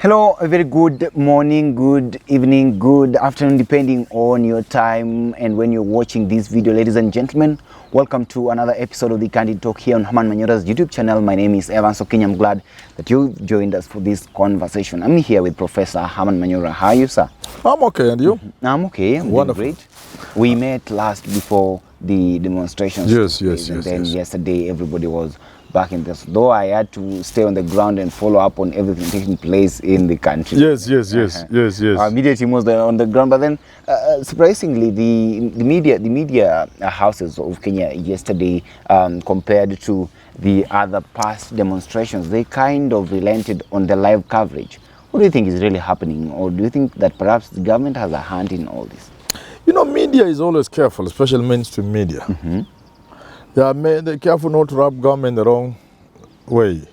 Hello, a very good morning, good evening, good afternoon, depending on your time and when you're watching this video. Ladies and gentlemen, welcome to another episode of the Candid Talk here on Herman Manyora's YouTube channel. My name is Evan Sokinya. I'm glad that you joined us for this conversation. I'm here with Professor Herman Manyora. How are you, sir? I'm okay, and you? I'm okay. I'm doing great. We met last before the demonstrations. Yes. Yesterday, everybody was back in this. Though I had to stay on the ground and follow up on everything taking place in the country. Yes. Our media team was on the ground, but then surprisingly, the media houses of Kenya yesterday, compared to the other past demonstrations, they kind of relented on the live coverage. What do you think is really happening, or do you think that perhaps the government has a hand in all this? You know, media is always careful, especially mainstream media. They're careful not to rub government the wrong way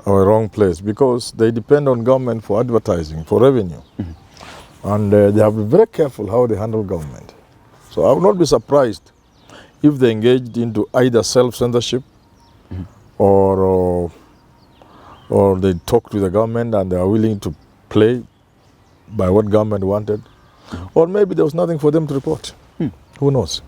or wrong place, because they depend on government for advertising, for revenue. And they have to be very careful how they handle government. So I would not be surprised if they engaged into either self-censorship or they talked with the government and they are willing to play by what government wanted. Or maybe there was nothing for them to report. Who knows?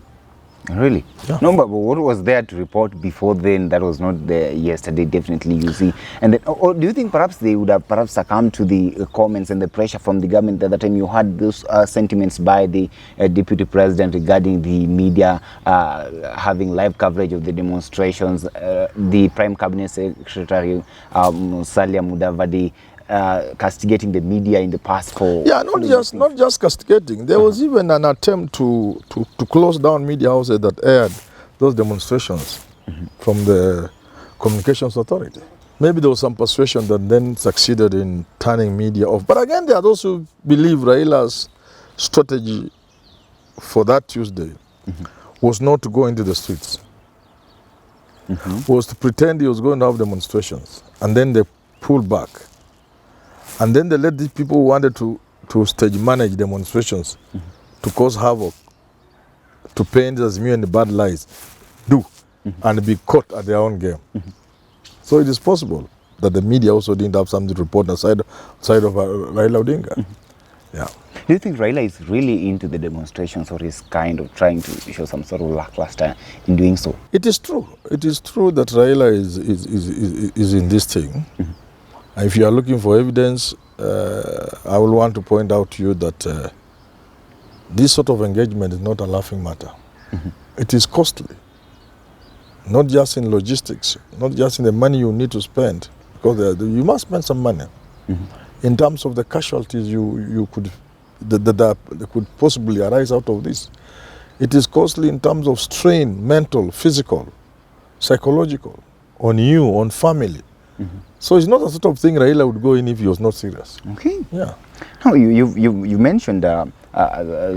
Really? Yeah. No, but what was there to report before then that was not there yesterday, definitely, you see? And then, or do you think perhaps they would have perhaps succumbed to the comments and the pressure from the government at the time? You had those sentiments by the deputy president regarding the media having live coverage of the demonstrations, the prime cabinet secretary, Musalia Mudavadi, castigating the media in the past for... Yeah, not just castigating. There was even an attempt to close down media houses that aired those demonstrations from the Communications Authority. Maybe there was some persuasion that then succeeded in turning media off. But again, there are those who believe Raila's strategy for that Tuesday was not to go into the streets. Was to pretend he was going to have demonstrations. And then they pulled back. And then they let these people who wanted to stage manage demonstrations to cause havoc, to paint as me and the bad lies, and be caught at their own game. So it is possible that the media also didn't have something to report on the side of Raila Odinga. Yeah. Do you think Raila is really into the demonstrations, or is kind of trying to show some sort of lackluster in doing so? It is true. It is true that Raila is in this thing. If you are looking for evidence, I will want to point out to you that this sort of engagement is not a laughing matter. It is costly, not just in logistics, not just in the money you need to spend, because you must spend some money. In terms of the casualties that could possibly arise out of this. It is costly in terms of strain, mental, physical, psychological, on you, on family. So it's not the sort of thing Raila would go in if he was not serious. Okay. Yeah. Now, you mentioned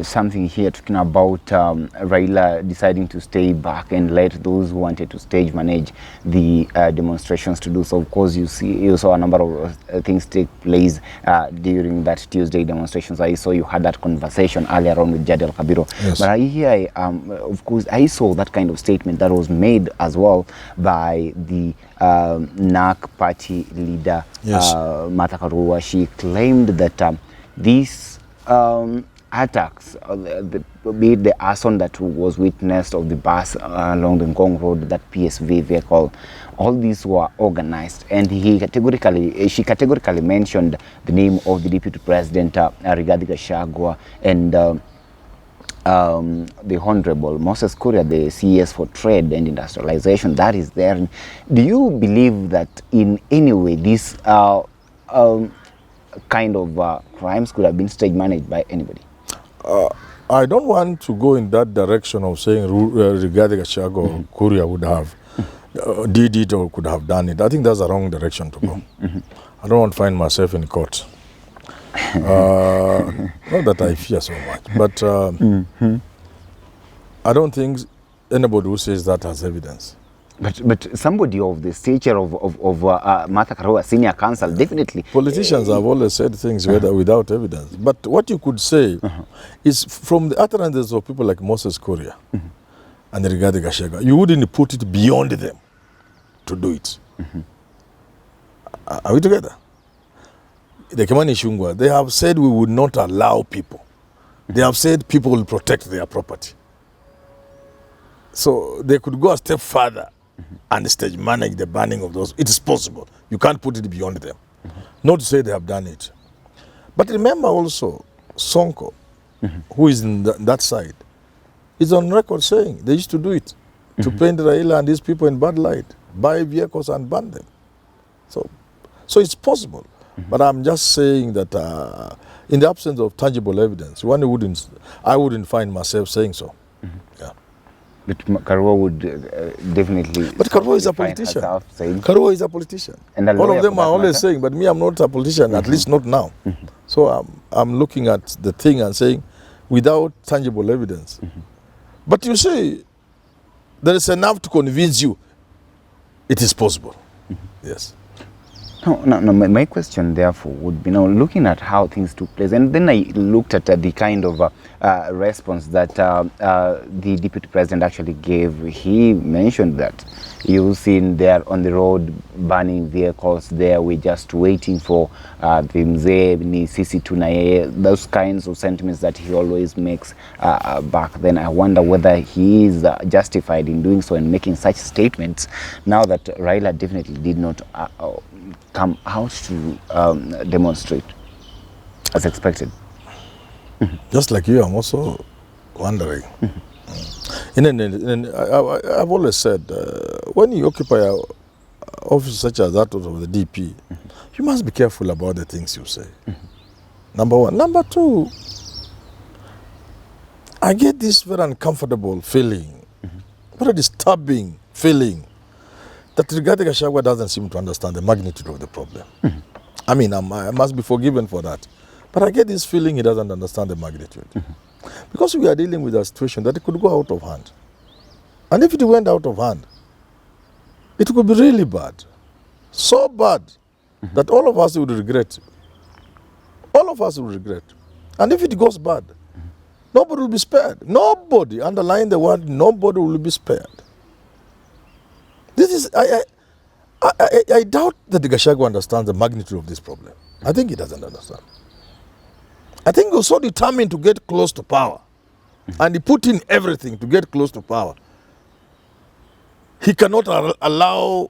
something here talking about Raila deciding to stay back and let those who wanted to stage manage the demonstrations to do so. Of course, you saw a number of things take place during that Tuesday demonstrations. I saw you had that conversation earlier on with Jadel Kabiro. Yes. But here, of course, I saw that kind of statement that was made as well by the NAC party leader, Yes. Martha Karua. She claimed that these attacks, be it the arson that was witnessed of the bus along the Ngong Road, that PSV vehicle, all these were organized, and she categorically mentioned the name of the deputy president, Rigathi Gachagua, and the Honorable Moses Kuria, the CES for Trade and Industrialization, that is there. Do you believe that in any way this kind of crimes could have been stage managed by anybody? I don't want to go in that direction of saying Rigathi Gachagua or Kuria would have did it or could have done it. I think that's the wrong direction to go. I don't want to find myself in court. Not that I fear so much, but I don't think anybody who says that has evidence. But somebody of the stature of Martha Karua, senior counsel, definitely. Politicians have always said things without evidence. But what you could say is from the utterances of people like Moses Kuria and Rigathi Gachagua, you wouldn't put it beyond them to do it. Are we together? the Kimani Ichung'wah, they have said we would not allow people. They have said people will protect their property. So they could go a step further and stage manage the banning of those. It is possible. You can't put it beyond them. Not to say they have done it. But remember also, Sonko, who is in that side, is on record saying they used to do it to paint Raila and these people in bad light, buy vehicles and ban them. So it's possible. But I'm just saying that in the absence of tangible evidence, I wouldn't find myself saying so. Yeah. But Karua would definitely. But Karua is a politician. Karua is a politician. And all of them are always saying, but me, I'm not a politician, at least not now. So I'm looking at the thing and saying, without tangible evidence. But you say, there is enough to convince you it is possible. Yes. No, my question therefore would be now looking at how things took place, and then I looked at the kind of response that the deputy president actually gave. He mentioned that you've seen there on the road burning vehicles there, we're just waiting for the mzee ni sisi tunaye, those kinds of sentiments that he always makes back then. I wonder whether he is justified in doing so and making such statements now that Raila definitely did not come out to demonstrate as expected. Just like you, I'm also wondering. I've always said, when you occupy an office such as that of the DP, you must be careful about the things you say. Number one. Number two, I get this very uncomfortable feeling, very disturbing feeling, that Rigathi Gachagua doesn't seem to understand the magnitude of the problem. I mean, I must be forgiven for that. But I get this feeling he doesn't understand the magnitude. Because we are dealing with a situation that it could go out of hand. And if it went out of hand, it could be really bad. So bad that all of us would regret. All of us would regret. And if it goes bad, nobody will be spared. Nobody, underline the word, nobody will be spared. This is, I doubt that the Gachagua understands the magnitude of this problem. I think he doesn't understand. I think he was so determined to get close to power, and he put in everything to get close to power. He cannot allow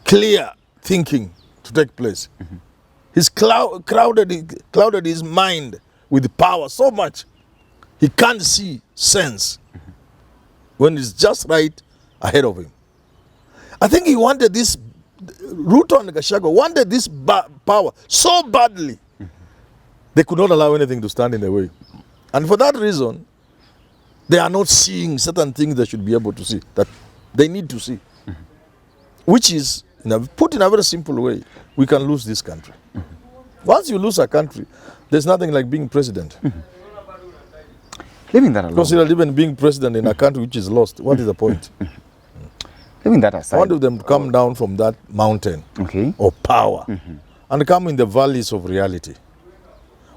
clear thinking to take place. He's clouded his mind with power so much, he can't see sense when it's just right ahead of him. I think he wanted this, Ruto and Gachagua wanted this power so badly, they could not allow anything to stand in the way. And for that reason, they are not seeing certain things they should be able to see, that they need to see. Which is, put in a very simple way, we can lose this country. Once you lose a country, there's nothing like being president. Leaving that alone. Consider even being president in a country which is lost. What is the point? Leaving that aside. I want them to come down from that mountain of power and come in the valleys of reality.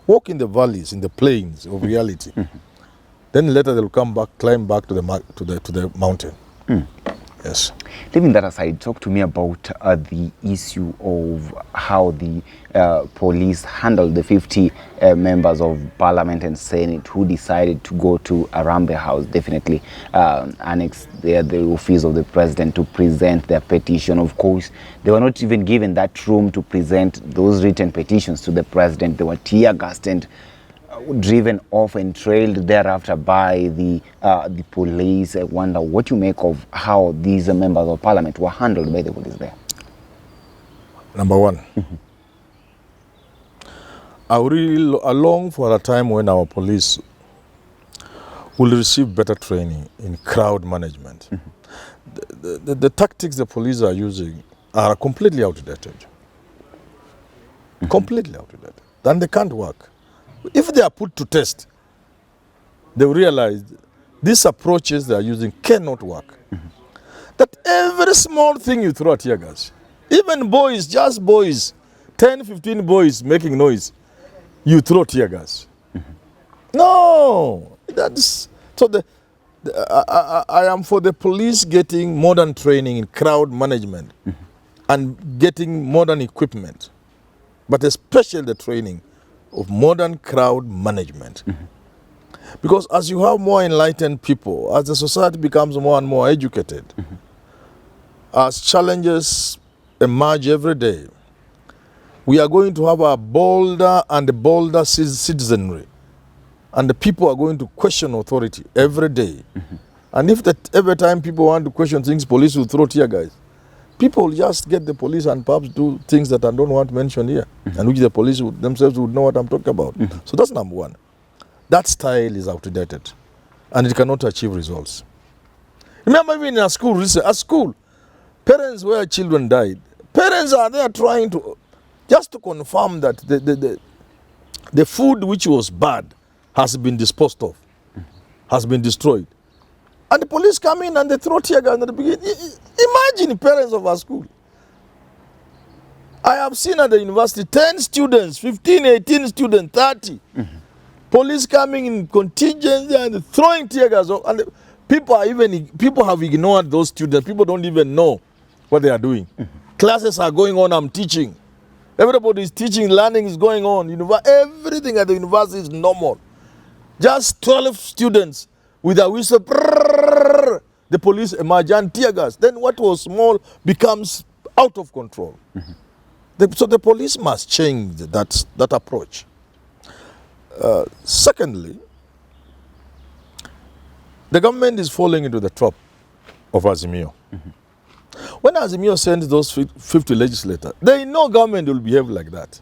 Walk in the valleys, in the plains of reality. Then later they'll come back, climb back to the mountain. Yes. Leaving that aside, talk to me about the issue of how the police handled the 50 members of Parliament and Senate who decided to go to Arambe House, definitely annex the office of the president to present their petition. Of course, they were not even given that room to present those written petitions to the president. They were tear-gassed and driven off and trailed thereafter by the police. I wonder what you make of how these members of parliament were handled by the police there. Number one, I really long for a time when our police will receive better training in crowd management. The tactics the police are using are completely outdated. Completely outdated. And they can't work. If they are put to test, they will realize these approaches they are using cannot work. That every small thing you throw at tear gas, even boys, just boys, 10, 15 boys making noise, you throw tear gas. No, that's so. I am for the police getting modern training in crowd management and getting modern equipment. but especially the training of modern crowd management. Because as you have more enlightened people, as the society becomes more and more educated, as challenges emerge every day, we are going to have a bolder and bolder citizenry. And the people are going to question authority every day. And if every time people want to question things, police will throw tear gas. People will just get the police and perhaps do things that I don't want to mention here, and which the police themselves would know what I'm talking about. So that's number one. That style is outdated, and it cannot achieve results. Remember, even in a school, parents where children died, parents are there trying to, just to confirm that the food which was bad has been disposed of, has been destroyed. And the police come in and they throw tear gas at the beginning. Imagine parents of our school. I have seen at the university 10 students, 15, 18 students, 30. Police coming in contingent and throwing tear gas. And people have ignored those students. People don't even know what they are doing. Classes are going on, I'm teaching. Everybody is teaching, learning is going on. Everything at the university is normal. Just 12 students with a whistle, the police emerge and tear gas. Then what was small becomes out of control. So the police must change that approach. Secondly, the government is falling into the trap of Azimio. When Azimio sends those 50 legislators, they know government will behave like that.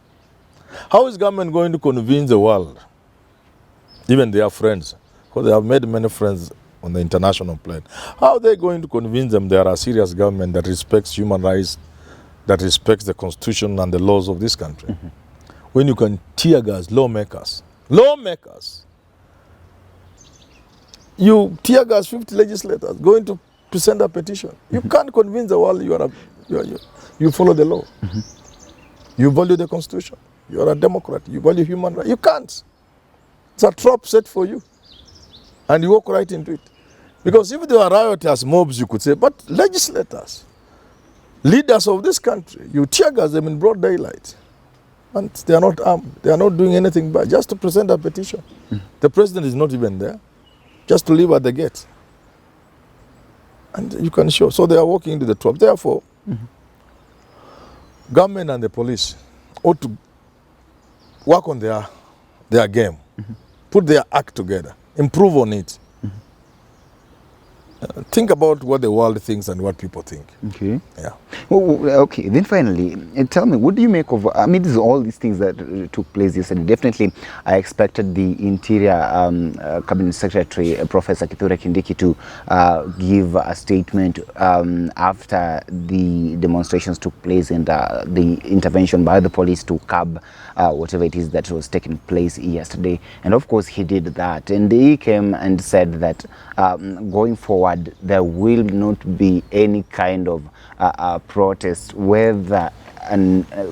How is government going to convince the world, even their friends, because they have made many friends on the international plane, how are they going to convince them they are a serious government that respects human rights, that respects the constitution and the laws of this country? When you can tear gas lawmakers, you tear gas 50 legislators going to send a petition. You can't convince the world you follow the law. You value the constitution. You are a Democrat. You value human rights. You can't. It's a trap set for you. And you walk right into it. Because if they were rioters, mobs, you could say, but legislators, leaders of this country, you tear gas them in broad daylight. And they are not armed. They are not doing anything bad. Just to present a petition. The president is not even there. Just to leave at the gate. And you can show. So they are walking into the trap. Therefore, government and the police ought to work on their game. Put their act together. Improve on it. Think about what the world thinks and what people think. Okay. Yeah. Well, okay. Then finally, tell me, what do you make of? I mean, this is all these things that took place yesterday. Definitely, I expected the Interior Cabinet Secretary, Professor Kithure Kindiki, to give a statement after the demonstrations took place and the intervention by the police to curb whatever it is that was taking place yesterday. And of course, he did that. And he came and said that going forward, there will not be any kind of protest, whether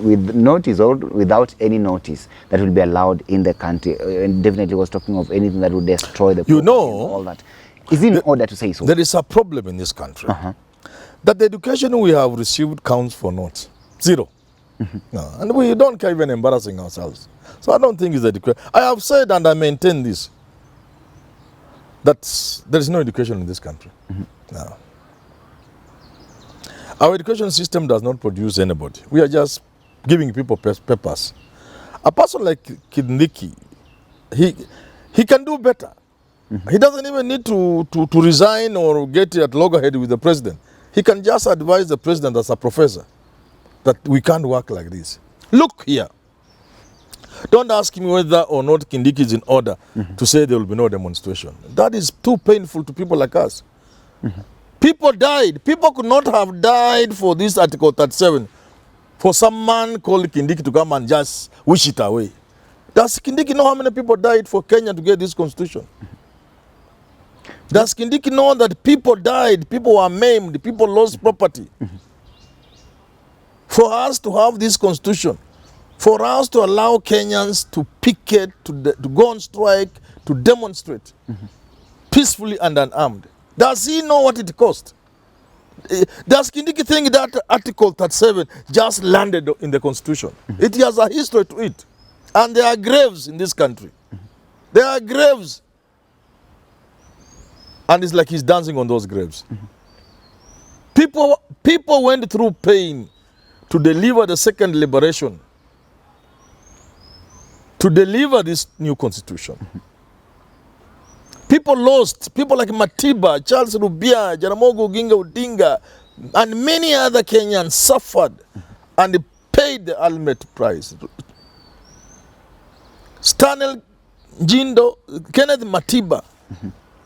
with notice or without any notice, that will be allowed in the country. And definitely was talking of anything that would destroy the and all that. Is it in order to say so? There is a problem in this country that the education we have received counts for naught. Zero. No, and we don't care even embarrassing ourselves. So I don't think it's education. I have said and I maintain this, that there is no education in this country. No. Our education system does not produce anybody. We are just giving people papers. A person like Kindiki, he can do better. He doesn't even need to resign or get at loggerhead with the president. He can just advise the president as a professor that we can't work like this. Look here. Don't ask me whether or not Kindiki is in order to say there will be no demonstration. That is too painful to people like us. People died. People could not have died for this Article 37 for some man called Kindiki to come and just wish it away. Does Kindiki know how many people died for Kenya to get this constitution? Does Kindiki know that people died, people were maimed, people lost property? For us to have this constitution, for us to allow Kenyans to picket, to go on strike, to demonstrate peacefully and unarmed. Does he know what it cost? Does Kindiki think that Article 37 just landed in the Constitution? It has a history to it. And there are graves in this country. There are graves. And it's like he's dancing on those graves. People went through pain to deliver the second liberation, to deliver this new constitution. People lost, people like Matiba, Charles Rubia, Jaramogi Oginga Odinga, and many other Kenyans suffered and paid the ultimate price. Stanley Jindo, Kenneth Matiba,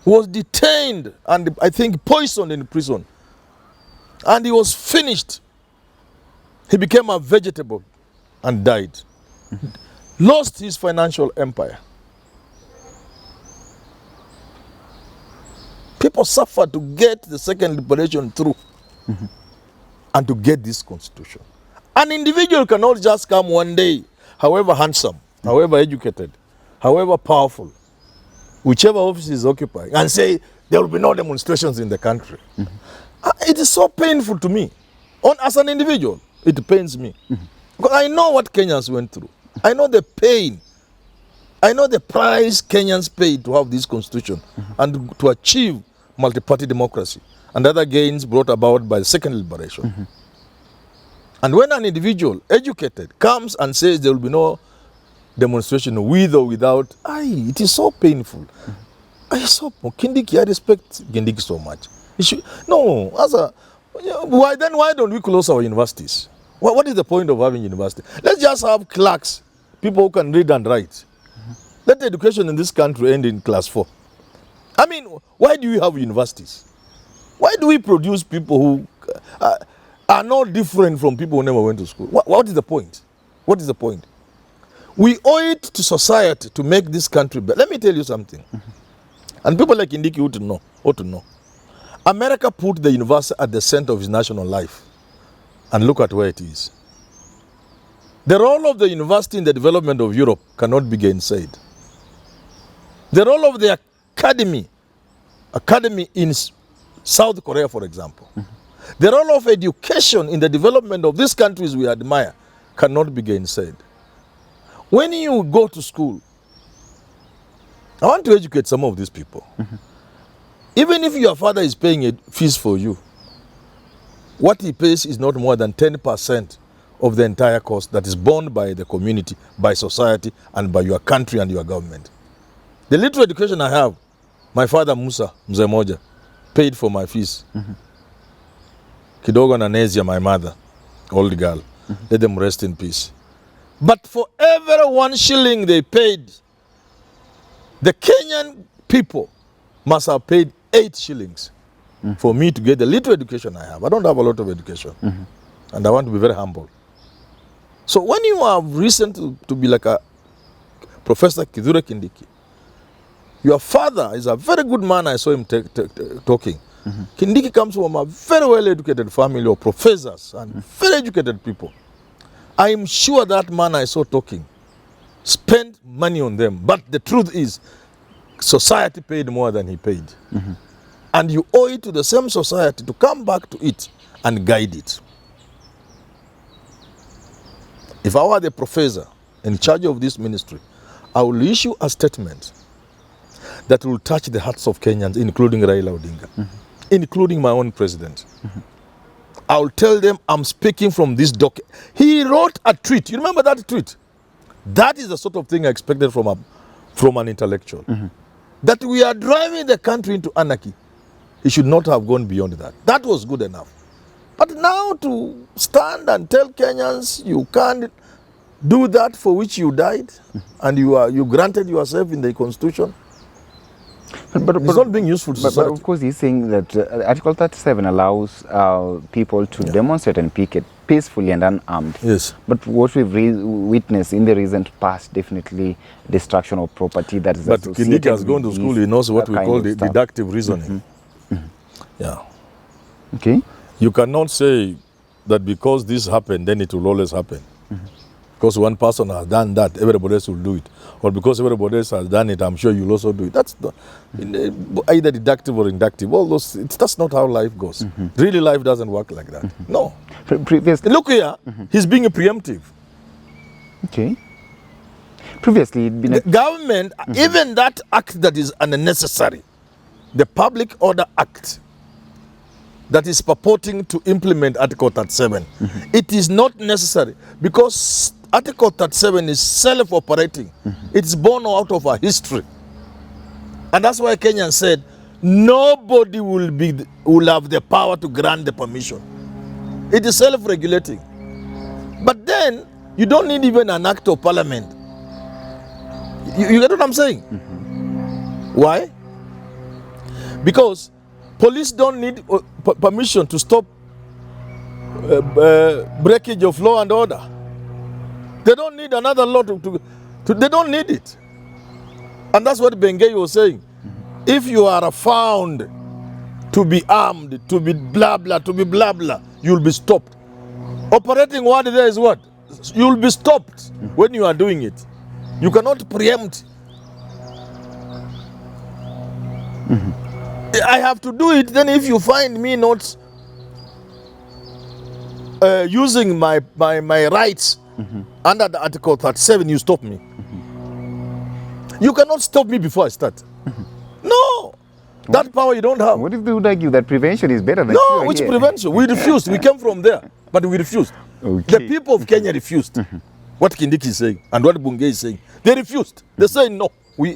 was detained and I think poisoned in prison. And he was finished. He became a vegetable and died. Lost his financial empire. People suffered to get the second liberation through and to get this constitution. An individual cannot just come one day, however handsome, however educated, however powerful, whichever office is occupying, and say there will be no demonstrations in the country. It is so painful to me. As an individual, it pains me. Because I know what Kenyans went through. I know the pain. I know the price Kenyans paid to have this constitution and to achieve multi-party democracy and other gains brought about by the second liberation. And when an individual, educated, comes and says there will be no demonstration with or without, it is so painful. Kindiki, I respect Kindiki so much. Why don't we close our universities? What is the point of having university? Let's just have clerks, people who can read and write. Let the education in this country end in class 4. I mean, why do we have universities? Why do we produce people who are not different from people who never went to school? What is the point? What is the point? We owe it to society to make this country better. Let me tell you something. And people like Kindiki ought to know. America put the university at the center of its national life. And look at where it is. The role of the university in the development of Europe cannot be gainsaid. The role of the academy in South Korea, for example. The role of education in the development of these countries we admire cannot be gainsaid. When you go to school, I want to educate some of these people. Even if your father is paying a fees for you, what he pays is not more than 10% of the entire cost that is borne by the community, by society, and by your country and your government. The little education I have, my father Musa Mzemoja paid for my fees. Kidogo na Nezia, my mother, old girl, let them rest in peace. But for every 1 shilling they paid, the Kenyan people must have paid 8 shillings for me to get the little education I have. I don't have a lot of education. And I want to be very humble. So when you are recent to be like a Professor Kithure Kindiki, your father is a very good man. I saw him talking. Kindiki comes from a very well-educated family of professors and very educated people. I am sure that man I saw talking spent money on them. But the truth is, society paid more than he paid. And you owe it to the same society to come back to it and guide it. If I were the professor in charge of this ministry, I will issue a statement that will touch the hearts of Kenyans, including Raila Odinga, including my own president. I will tell them I'm speaking from this document. He wrote a tweet. You remember that tweet? That is the sort of thing I expected from an intellectual. That we are driving the country into anarchy. He should not have gone beyond that. That was good enough. But now to stand and tell Kenyans you can't do that for which you died and you granted yourself in the constitution, but it's not being useful to society. But of course he's saying that Article 37 allows people to demonstrate and picket peacefully and unarmed. Yes. But what we've witnessed in the recent past, definitely destruction of property that is But associated Kindiki has gone to school, he knows what we call the deductive reasoning. Yeah. Okay. You cannot say that because this happened, then it will always happen. Because one person has done that, everybody else will do it. Or because everybody else has done it, I'm sure you'll also do it. That's the, either deductive or inductive. All those, that's not how life goes. Really, life doesn't work like that. No. Previously, Look here, he's being preemptive. okay. Previously, it'd been The government, even that act that is unnecessary, the Public Order Act that is purporting to implement Article 37, it is not necessary because Article 37 is self-operating. It's born out of our history. And that's why Kenyans said, nobody will have the power to grant the permission. It is self-regulating. But then, you don't need even an act of parliament. You get what I'm saying? Why? Because police don't need permission to stop breakage of law and order. They don't need another law they don't need it. And that's what Bengay was saying. If you are found to be armed, to be blah blah, you'll be stopped. Operating word there is what? You'll be stopped when you are doing it. You cannot preempt. I have to do it. Then if you find me not using my rights under the Article 37, you stop me. You cannot stop me before I start. No. That power you don't have. What if they would argue that prevention is better than No, cure which here? prevention? We refused. We came from there, but we refused. Okay. The people of Kenya refused. What Kindiki is saying and what Bungei is saying. They refused. They say no.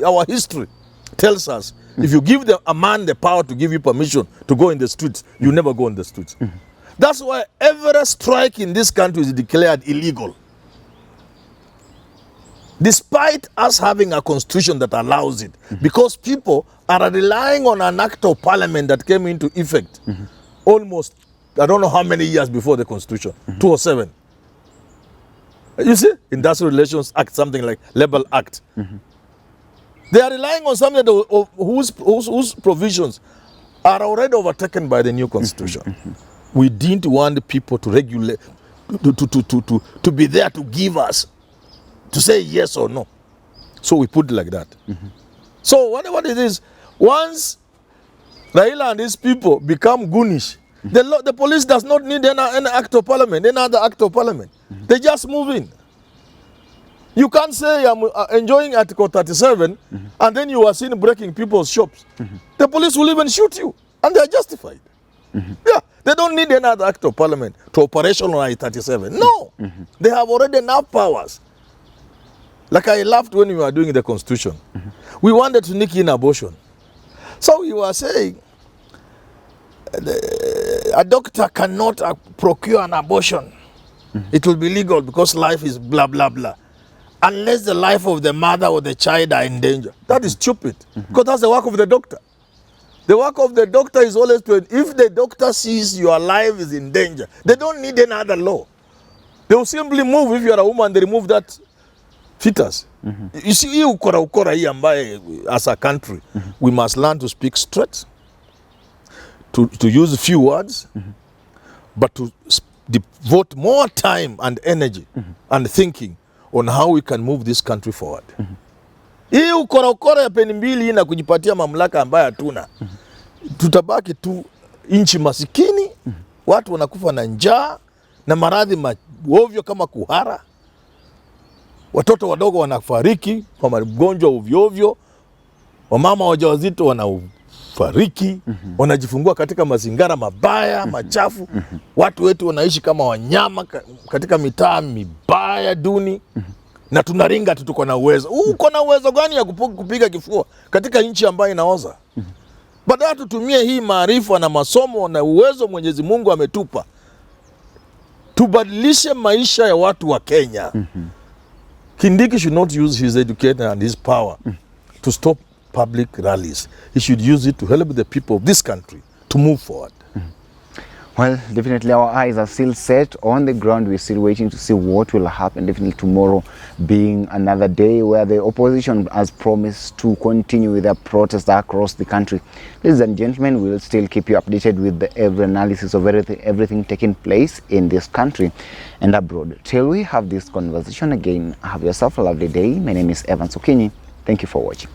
Our history tells us if you give a man the power to give you permission to go in the streets, you never go in the streets. That's why every strike in this country is declared illegal. Despite us having a constitution that allows it, because people are relying on an act of parliament that came into effect almost, I don't know how many years before the constitution, 207. You see, Industrial Relations Act, something like Labor Act. They are relying on something whose provisions are already overtaken by the new constitution. We didn't want people to regulate, to be there to give us, to say yes or no. So we put it like that. So whatever it is, once Raila and his people become goonish, the police does not need any act of parliament, any other act of parliament. They just move in. You can't say I'm enjoying Article 37 and then you are seen breaking people's shops. The police will even shoot you and they are justified. Yeah, they don't need another act of parliament to operationalize 37. No, they have already enough powers. Like I laughed when we were doing the constitution. We wanted to nick in abortion. So you are saying a doctor cannot procure an abortion. It will be legal because life is blah, blah, blah. Unless the life of the mother or the child are in danger. That is stupid. Because that's the work of the doctor. The work of the doctor is always to, if the doctor sees your life is in danger, they don't need another law. They will simply move, if you are a woman, they remove that fetus. You see, as a country, we must learn to speak straight, to use few words, but to devote more time and energy and thinking on how we can move this country forward. Hii ukora ya peni mbili na kujipatia mamlaka ambayo hatuna. Tutabaki tu inchi masikini, watu wanakufa na njaa na maradhi ovyo kama kuhara. Watoto wadogo wanafariki kwa magonjwa ovyo ovyo. Wamama wajawazito wanafariki, wanajifungua katika mazingara mabaya, machafu. Watu wetu wanaishi kama wanyama katika mitaa mibaya duni. Na tunaringa tuko na uwezo. Uko na uwezo gani ya kupiga kifua katika nchi ambayo inaoza? Badala tutumie hii maarifa na masomo na uwezo Mwenyezi Mungu ametupa. Tubadilishe maisha ya watu wa Kenya. Kindiki should not use his education and his power to stop public rallies. He should use it to help the people of this country to move forward. Well, definitely our eyes are still set on the ground. We're still waiting to see what will happen. Definitely tomorrow being another day where the opposition has promised to continue with their protests across the country. Ladies and gentlemen, we'll still keep you updated with every analysis of everything taking place in this country and abroad. Till we have this conversation again, have yourself a lovely day. My name is Evans Okinyi. Thank you for watching.